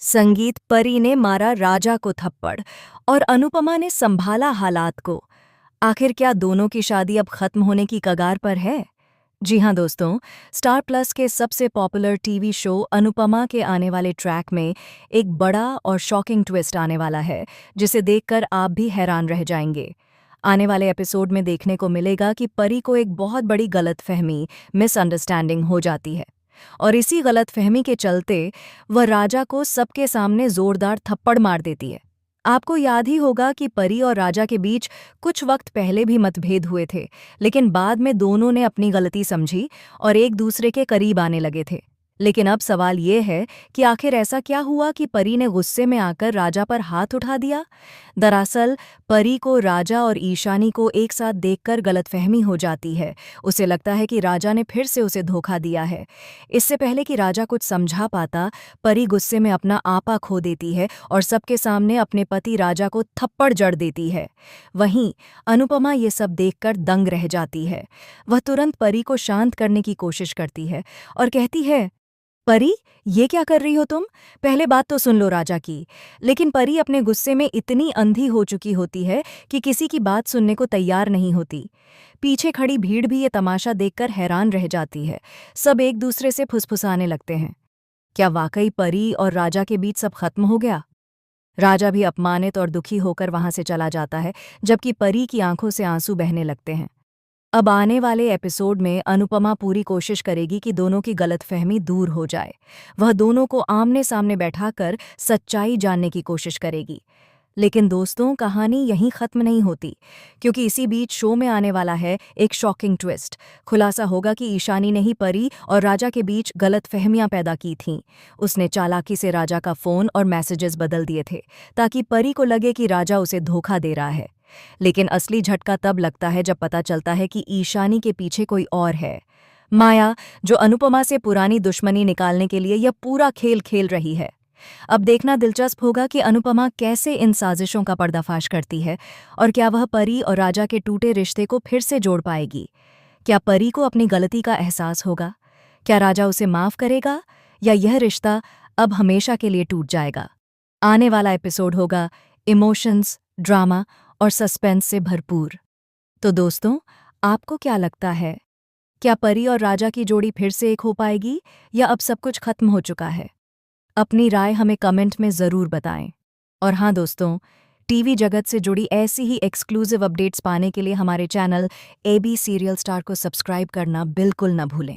संगीत परी ने मारा राजा को थप्पड़ और अनुपमा ने संभाला हालात को। आखिर क्या दोनों की शादी अब खत्म होने की कगार पर है? जी हाँ दोस्तों, स्टार प्लस के सबसे पॉपुलर टीवी शो अनुपमा के आने वाले ट्रैक में एक बड़ा और शॉकिंग ट्विस्ट आने वाला है, जिसे देखकर आप भी हैरान रह जाएंगे। आने वाले एपिसोड में देखने को मिलेगा कि परी को एक बहुत बड़ी गलतफहमी, मिसअंडरस्टैंडिंग हो जाती है और इसी गलतफहमी के चलते वह राजा को सबके सामने जोरदार थप्पड़ मार देती है। आपको याद ही होगा कि परी और राजा के बीच कुछ वक्त पहले भी मतभेद हुए थे, लेकिन बाद में दोनों ने अपनी गलती समझी और एक दूसरे के करीब आने लगे थे। लेकिन अब सवाल ये है कि आखिर ऐसा क्या हुआ कि परी ने गुस्से में आकर राजा पर हाथ उठा दिया? दरअसल परी को राजा और ईशानी को एक साथ देखकर गलतफहमी हो जाती है। उसे लगता है कि राजा ने फिर से उसे धोखा दिया है। इससे पहले कि राजा कुछ समझा पाता, परी गुस्से में अपना आपा खो देती है और सबके सामने अपने पति राजा को थप्पड़ जड़ देती है। वहीं अनुपमा ये सब देखकर दंग रह जाती है। वह तुरंत परी को शांत करने की कोशिश करती है और कहती है, परी, ये क्या कर रही हो तुम? पहले बात तो सुन लो राजा की। लेकिन परी अपने गुस्से में इतनी अंधी हो चुकी होती है कि किसी की बात सुनने को तैयार नहीं होती। पीछे खड़ी भीड़ भी ये तमाशा देखकर हैरान रह जाती है। सब एक दूसरे से फुसफुसाने लगते हैं। क्या वाकई परी और राजा के बीच सब खत्म हो गया? राजा भी अपमानित और दुखी होकर वहां से चला जाता है, जबकि परी की आंखों से आंसू बहने लगते हैं। अब आने वाले एपिसोड में अनुपमा पूरी कोशिश करेगी कि दोनों की गलतफहमी दूर हो जाए। वह दोनों को आमने सामने बैठाकर सच्चाई जानने की कोशिश करेगी। लेकिन दोस्तों, कहानी यहीं खत्म नहीं होती, क्योंकि इसी बीच शो में आने वाला है एक शॉकिंग ट्विस्ट। खुलासा होगा कि ईशानी ने ही परी और राजा के बीच गलतफहमियां पैदा की थीं। उसने चालाकी से राजा का फोन और मैसेजेस बदल दिए थे, ताकि परी को लगे कि राजा उसे धोखा दे रहा है। लेकिन असली झटका तब लगता है जब पता चलता है कि ईशानी के पीछे कोई और है। माया, जो अनुपमा से पुरानी दुश्मनी निकालने के लिए यह पूरा खेल खेल रही है। अब देखना दिलचस्प होगा कि अनुपमा कैसे इन साजिशों का पर्दाफाश करती है और क्या वह परी और राजा के टूटे रिश्ते को फिर से जोड़ पाएगी। क्या परी को अपनी गलती का एहसास होगा? क्या राजा उसे माफ करेगा, या यह रिश्ता अब हमेशा के लिए टूट जाएगा? आने वाला एपिसोड होगा इमोशंस, ड्रामा और सस्पेंस से भरपूर। तो दोस्तों, आपको क्या लगता है? क्या परी और राजा की जोड़ी फिर से एक हो पाएगी, या अब सब कुछ खत्म हो चुका है? अपनी राय हमें कमेंट में ज़रूर बताएं। और हाँ दोस्तों, टीवी जगत से जुड़ी ऐसी ही एक्सक्लूसिव अपडेट्स पाने के लिए हमारे चैनल AB सीरियल स्टार को सब्सक्राइब करना बिल्कुल न भूलें।